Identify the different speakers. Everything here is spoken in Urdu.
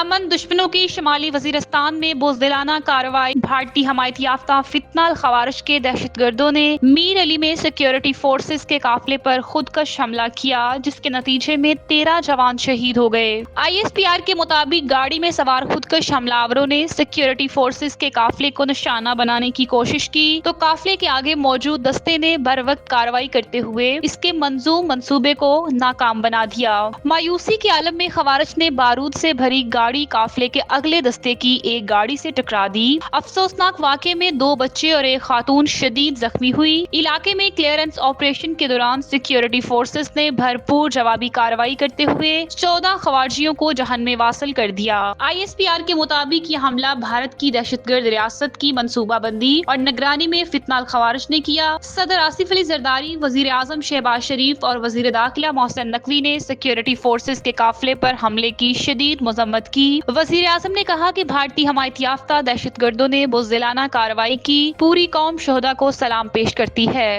Speaker 1: امن دشمنوں کی شمالی وزیرستان میں بزدلانہ کارروائی۔ بھارتی حمایت یافتہ فتنہ الخوارج کے دہشت گردوں نے میر علی میں سیکورٹی فورسز کے قافلے پر خودکش حملہ کیا، جس کے نتیجے میں 13 جوان شہید ہو گئے۔ ISPR کے مطابق گاڑی میں سوار خودکش حملہ آوروں نے سیکورٹی فورسز کے قافلے کو نشانہ بنانے کی کوشش کی تو قافلے کے آگے موجود دستے نے بروقت کارروائی کرتے ہوئے اس کے منظوم منصوبے کو ناکام بنا دیا۔ مایوسی کے عالم میں خوارج نے بارود سے بھری گاڑی قافلے کے اگلے دستے کی ایک گاڑی سے ٹکرا دی۔ افسوسناک واقعے میں 2 بچے اور ایک خاتون شدید زخمی ہوئی۔ علاقے میں کلیئرنس آپریشن کے دوران سیکورٹی فورسز نے بھرپور جوابی کارروائی کرتے ہوئے 14 خواریوں کو جہنم میں واصل کر دیا۔ ISPR کے مطابق یہ حملہ بھارت کی دہشت گرد ریاست کی منصوبہ بندی اور نگرانی میں فتنہ الخوارج نے کیا۔ صدر آصف علی زرداری، وزیر اعظم شہباز شریف اور وزیر داخلہ محسن نقوی نے سیکورٹی فورسز کے قافلے پر حملے کی شدید مذمت کی۔ وزیر اعظم نے کہا کہ بھارتی حمایت یافتہ دہشت گردوں نے بزدلانہ کارروائی کی، پوری قوم شہدا کو سلام پیش کرتی ہے۔